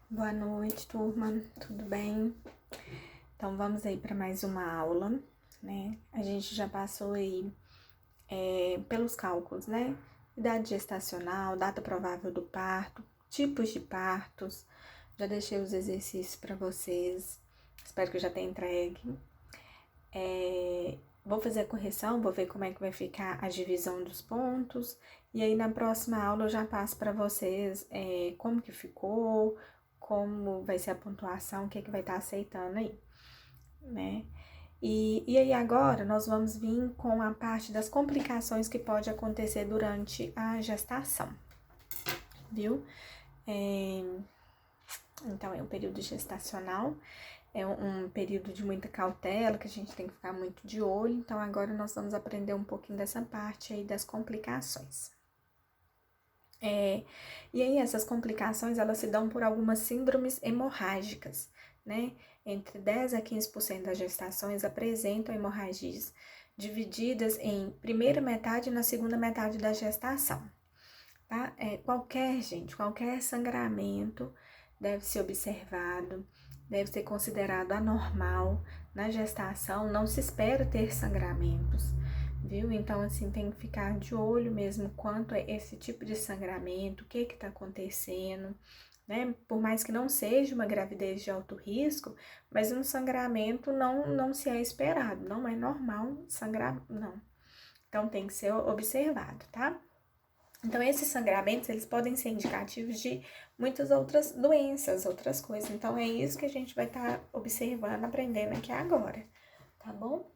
Boa noite, turma. Tudo bem? Então, vamos aí para mais uma aula, né? A gente já passou aí pelos cálculos, né? Idade gestacional, data provável do parto, tipos de partos. Já deixei os exercícios para vocês. Espero que eu já tenha entregue. Vou fazer a correção, vou ver como é que vai ficar a divisão dos pontos. E aí, na próxima aula, eu já passo para vocês como que ficou, como vai ser a pontuação, o que vai estar aceitando aí, né? E aí agora nós vamos vir com a parte das complicações que pode acontecer durante a gestação, viu? Então, é um período gestacional, é um período de muita cautela, que a gente tem que ficar muito de olho. Então, agora nós vamos aprender um pouquinho dessa parte aí das complicações. E aí, essas complicações, elas se dão por algumas síndromes hemorrágicas, né? Entre 10 a 15% das gestações apresentam hemorragias divididas em primeira metade e na segunda metade da gestação, tá? Qualquer sangramento deve ser observado, deve ser considerado anormal. Na gestação, não se espera ter sangramentos, viu? Então, assim, tem que ficar de olho mesmo quanto a esse tipo de sangramento, o que tá acontecendo, né? Por mais que não seja uma gravidez de alto risco, mas um sangramento não se é esperado, não é normal sangrar, não. Então, tem que ser observado, tá? Então, esses sangramentos, eles podem ser indicativos de muitas outras doenças, outras coisas. Então, é isso que a gente vai estar observando, aprendendo aqui agora, tá bom?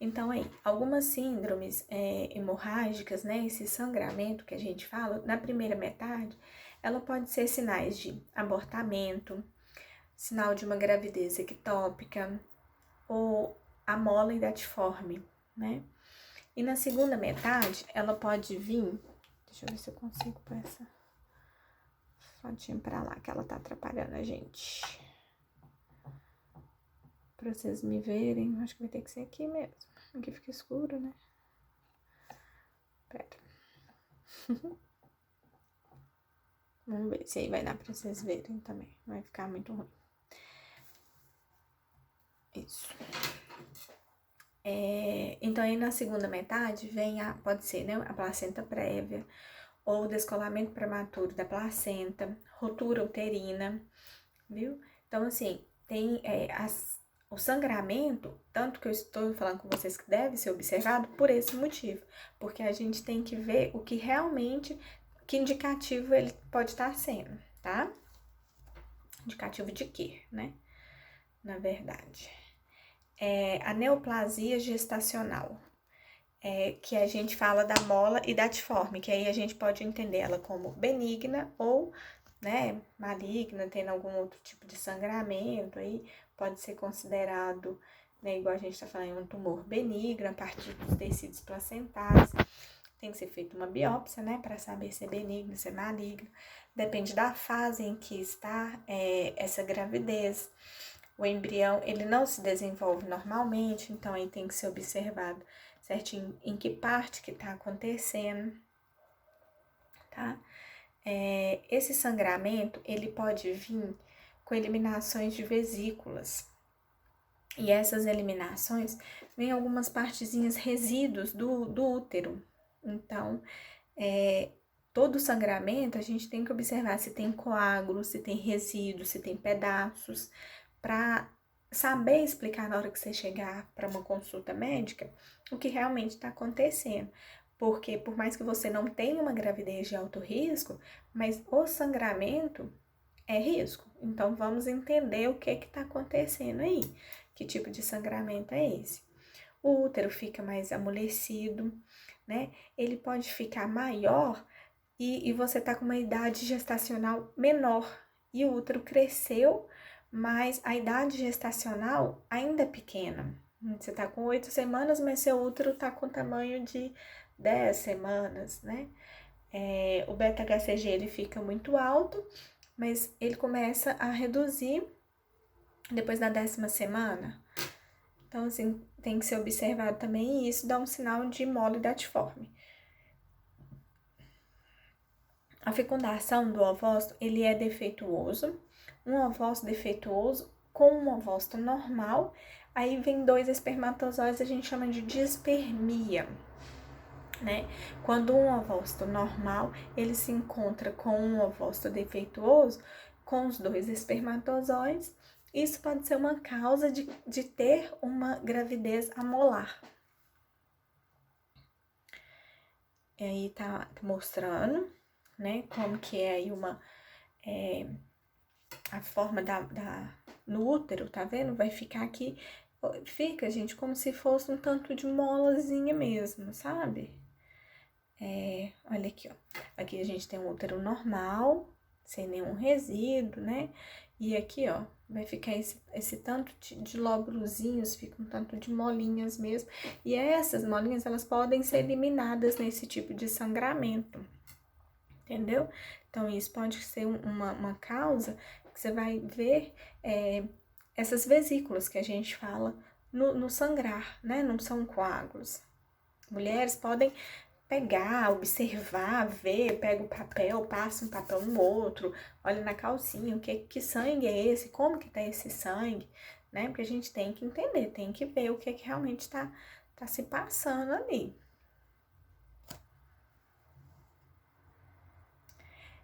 Então, aí, algumas síndromes hemorrágicas, né, esse sangramento que a gente fala, na primeira metade, ela pode ser sinais de abortamento, sinal de uma gravidez ectópica ou amola datiforme, né? E na segunda metade, ela pode vir, deixa eu ver se eu consigo pôr essa fotinha pra lá, que ela tá atrapalhando a gente. Pra vocês me verem, acho que vai ter que ser aqui mesmo. Aqui fica escuro, né? Pera. Vamos ver se aí vai dar pra vocês verem também. Vai ficar muito ruim. Isso. Então, aí na segunda metade vem pode ser, né, a placenta prévia, ou descolamento prematuro da placenta, rotura uterina, viu? Então, assim, tem o sangramento, tanto que eu estou falando com vocês que deve ser observado por esse motivo, porque a gente tem que ver o que realmente, que indicativo ele pode estar sendo, tá? Indicativo de quê, né? Na verdade. A neoplasia gestacional, que a gente fala da mola e datiforme, que aí a gente pode entender ela como benigna ou, né, maligna, tendo algum outro tipo de sangramento, aí pode ser considerado, né, igual a gente tá falando, um tumor benigno a partir dos tecidos placentários. Tem que ser feita uma biópsia, né, para saber se é benigno, se é maligno. Depende da fase em que está essa gravidez. O embrião, ele não se desenvolve normalmente, então aí tem que ser observado certinho em que parte que tá acontecendo, tá? Esse sangramento, ele pode vir com eliminações de vesículas. E essas eliminações vêm algumas partezinhas resíduos do útero. Então, todo sangramento a gente tem que observar se tem coágulos, se tem resíduos, se tem pedaços, para saber explicar na hora que você chegar para uma consulta médica o que realmente está acontecendo. Porque por mais que você não tenha uma gravidez de alto risco, mas o sangramento é risco. Então vamos entender o que está acontecendo aí. Que tipo de sangramento é esse? O útero fica mais amolecido, né? Ele pode ficar maior e você tá com uma idade gestacional menor. E o útero cresceu, mas a idade gestacional ainda é pequena. Você tá com 8 semanas, mas seu útero tá com tamanho de 10 semanas, né? O beta-HCG ele fica muito alto, mas ele começa a reduzir depois da 10ª semana. Então, assim, tem que ser observado também e isso dá um sinal de mole datiforme. A fecundação do ovócito, ele é defeituoso. Um ovócito defeituoso com um ovócito normal, aí vem 2 espermatozoides, a gente chama de dispermia, né? Quando um ovócito normal, ele se encontra com um ovócito defeituoso, com os 2 espermatozoides, isso pode ser uma causa de ter uma gravidez amolar. E aí tá mostrando, né, como que é aí a forma no útero, tá vendo? Vai ficar aqui, fica, gente, como se fosse um tanto de molazinha mesmo, sabe? Olha aqui, ó. Aqui a gente tem um útero normal, sem nenhum resíduo, né? E aqui, ó, vai ficar esse tanto de lóbulozinhos, fica um tanto de molinhas mesmo. E essas molinhas, elas podem ser eliminadas nesse tipo de sangramento, entendeu? Então, isso pode ser uma causa que você vai ver essas vesículas que a gente fala no sangrar, né? Não são coágulos. Mulheres podem pegar, observar, ver, pega o papel, passa um papel no outro, olha na calcinha, que sangue é esse, como que tá esse sangue, né? Porque a gente tem que entender, tem que ver o que realmente tá se passando ali.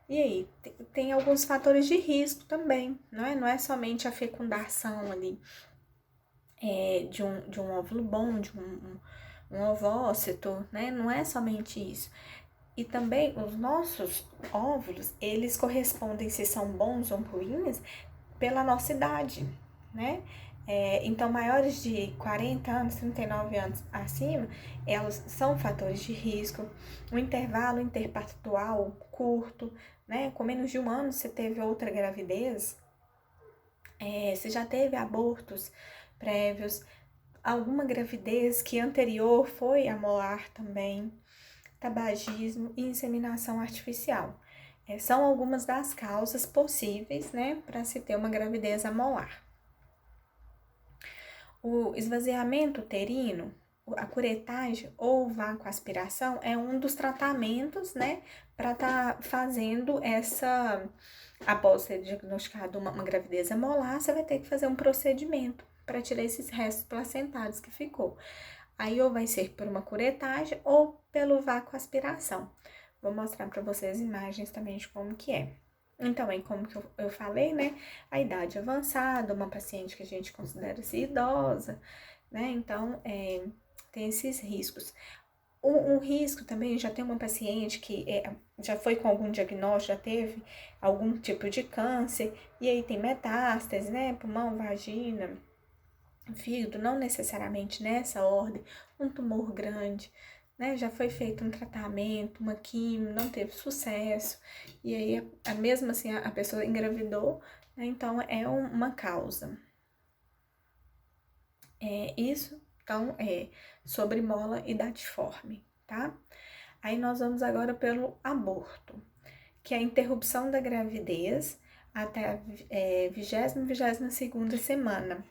E aí, tem alguns fatores de risco também, não é? Não é somente a fecundação ali de um óvulo bom, de um ovócito, né? Não é somente isso. E também os nossos óvulos, eles correspondem, se são bons ou ruins, pela nossa idade, né? Então, maiores de 40 anos, 39 anos acima, elas são fatores de risco. O intervalo interpactual curto, né? Com menos de 1 ano, você teve outra gravidez, você já teve abortos prévios, alguma gravidez que anterior foi amolar também, tabagismo e inseminação artificial. São algumas das causas possíveis, né, para se ter uma gravidez amolar. O esvaziamento uterino, a curetagem ou vacoaspiração é um dos tratamentos, né, para estar fazendo após ser diagnosticado uma gravidez amolar, você vai ter que fazer um procedimento para tirar esses restos placentários que ficou. Aí ou vai ser por uma curetagem ou pelo vacoaspiração. Vou mostrar para vocês imagens também de como que é. Então, aí como que eu falei, né? A idade avançada, uma paciente que a gente considera-se idosa, né? Então, tem esses riscos. Um risco também, já tem uma paciente que já foi com algum diagnóstico, já teve algum tipo de câncer, e aí tem metástase, né? Pulmão, vagina, fígado, não necessariamente nessa ordem, um tumor grande, né? Já foi feito um tratamento, uma quimio, não teve sucesso, e aí, mesmo assim, a pessoa engravidou, né? Então, é uma causa. Isso, então, sobre mola e datiforme, tá? Aí, nós vamos agora pelo aborto, que é a interrupção da gravidez até a 20ª e 22ª semana.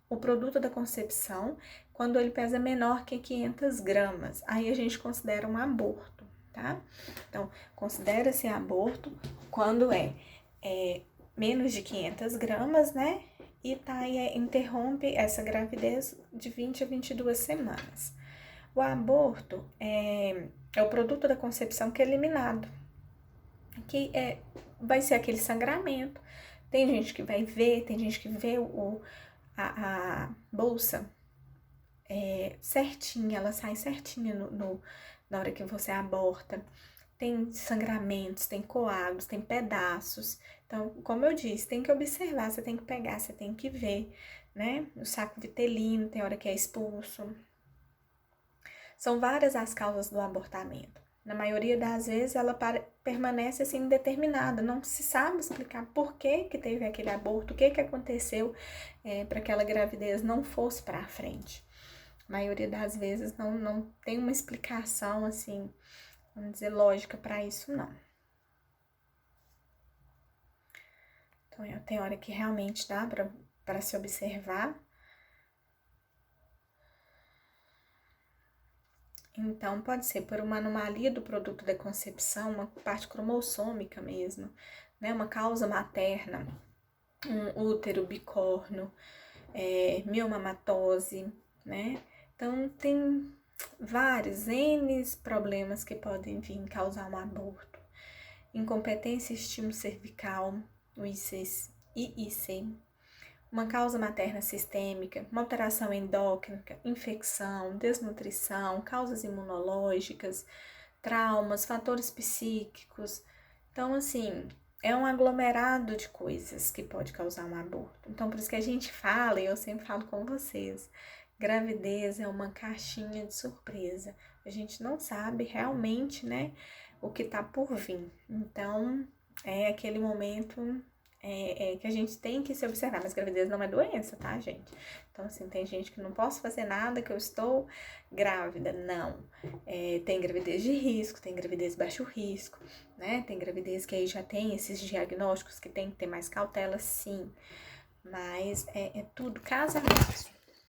O produto da concepção, quando ele pesa menor que 500 gramas, aí a gente considera um aborto, tá? Então, considera-se aborto quando menos de 500 gramas, né? E interrompe essa gravidez de 20 a 22 semanas. O aborto é o produto da concepção que é eliminado, que vai ser aquele sangramento. Tem gente que vai ver, tem gente que vê a bolsa certinha, ela sai certinha na hora que você aborta. Tem sangramentos, tem coágulos, tem pedaços. Então, como eu disse, tem que observar, você tem que pegar, você tem que ver, né? O saco vitelino, tem hora que é expulso. São várias as causas do abortamento. Na maioria das vezes, ela permanece assim indeterminada, não se sabe explicar por que teve aquele aborto, o que aconteceu para que aquela gravidez não fosse para a frente. A maioria das vezes não tem uma explicação assim, vamos dizer, lógica para isso, não. Então, tem hora que realmente dá para se observar. Então, pode ser por uma anomalia do produto da concepção, uma parte cromossômica mesmo, né? Uma causa materna, um útero bicórneo, miomamatose, né? Então, tem vários N problemas que podem vir causar um aborto. Incompetência estímulo cervical, o IIC, uma causa materna sistêmica, uma alteração endócrina, infecção, desnutrição, causas imunológicas, traumas, fatores psíquicos. Então, assim, é um aglomerado de coisas que pode causar um aborto. Então, por isso que a gente fala, e eu sempre falo com vocês, gravidez é uma caixinha de surpresa. A gente não sabe realmente, né, o que tá por vir. Então, é aquele momento que a gente tem que se observar, mas gravidez não é doença, tá, gente? Então, assim, tem gente que não posso fazer nada, que eu estou grávida. Não. Tem gravidez de risco, tem gravidez de baixo risco, né? Tem gravidez que aí já tem esses diagnósticos que tem que ter mais cautela, sim. Mas é tudo caso a caso.